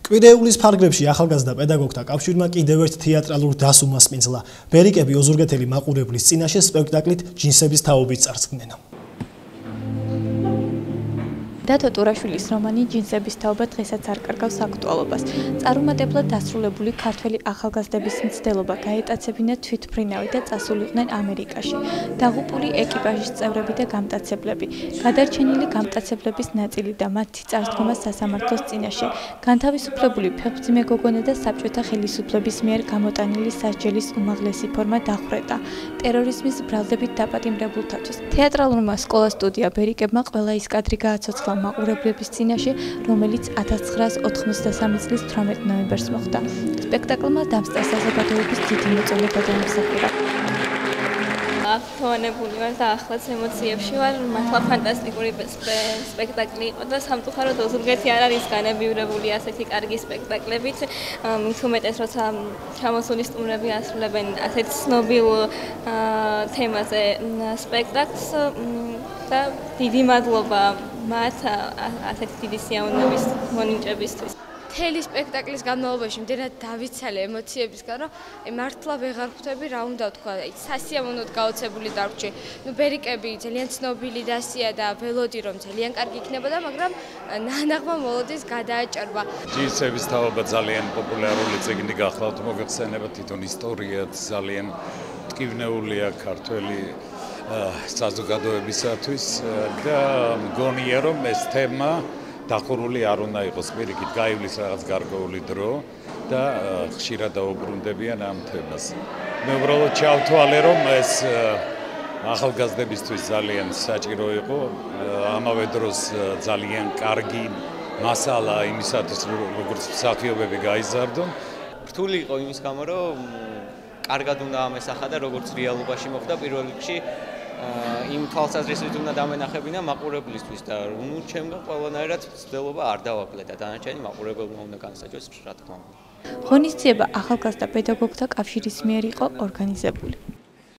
კვირეულის ფარგლებში ახალგაზრდა პედაგოგთა კავშირმა კიდევ ერთ თეატრალურ დასს უმასპინძლა. ბერიკები ოზურგეთელი მაყურებლის წინაშე სპექტაკლით ჯინსების თაობით წარსდგნენ. დათო ტურაშვილის რომანი ჯინსების თაობა დღესაც არ კარგავს აქტუალობას. წარუმატებლად დასრულებული ქართველი ახალგაზრდების მცდელობა გაეტაცებინათ თვითმფრინავი და წასულიყვნენ ამერიკაში. დაღუპული ეკიპაჟის წევრები და გამტაცებლები. გადარჩენილი გამტაცებლების ნაწილი და მათი წარსდგომა სასამართლოს წინაშე. განთავისუფლებული ფეხმძიმე გოგონა და საბჭოთა ხელისუფლების მიერ გამოტანილი სასჯელის უმაღლესი ფორმა დახვრეტა. ტერორიზმის ბრალდებით დაპატიმრებულთათვის. თეატრალურმა სკოლა სტუდია ბერიკებმა ყველა ის კადრი გააცოცხლა მაყურებლების წინაშე, რომელიც 1993 წლის 18 ნოემბერს მოხდა. სპექტაკლმა დამსწრე საზოგადოების დიდი მოწონება დაიმსახურა. აქტუალებული ვარ და ახლაც ემოციებში ვარ. მართლა ფანტასტიკური სპექტაკლი იყო და სამწუხაროდ ოზურგეთი არ არის განებივრებული ასეთი კარგი სპექტაკლებით. მით უმეტეს როცა ჩამოსული სტუმრები ასრულებენ ასეთ ცნობილ თემაზე სპექტაკლს და დიდი მადლობა მათ ასეთი დიდი სიამოვნების მონიჭებისთვის. მთელი სპექტაკლის განმავლობაში მდენად დავიცალე ემოციებისგან, რომ მართლა ვეღარ ხვდები რა უნდა თქვა. სასიამოვნოდ გაოცებული დარჩი. ბერიკები ძალიან ცნობილი დასია და ველოდი რომ ძალიან კარგი იქნებოდა, მაგრამ ნანაღმა მოლოდის გადააჭარბა. ჯინსების თაობა ძალიან პოპულარული წიგნი გახლავთ, მოგეხსენება თვითონ ისტორიაც ძალიან მტკივნეულია ქართველი საზოგადოებისათვის და მგონია რომ ეს თემა დახურული არ უნდა იყოს პირიქით გაივლის რაღაც გარკვეული დრო და ხშირად დაუბრუნდებიან ამ თემას. მე უბრალოდ ჩავთვალე რომ ეს ახალგაზრდებისთვის ძალიან საჭირო იყო, ამავე დროს ძალიან კარგი მასალა იმისათვის როგორც მსახიობები გაიზარდონ. რთული იყო იმის გამო რომ კარგად უნდა ამესახა და როგორც რეალობაში მოხდა პირველ რიგში იმ თვალსაზრისით უნდა დამენახებინა მაყურებლისთვის და ჩემგან ყველანაირად ცდელობა არ დავაკლე და დანარჩენი მაყურებელმა უნდა განსაჯოს რა თქმა უნდა. ღონისძიება ახალგაზრდა პედაგოგთა კავშირის მიერ იყო ორგანიზებული.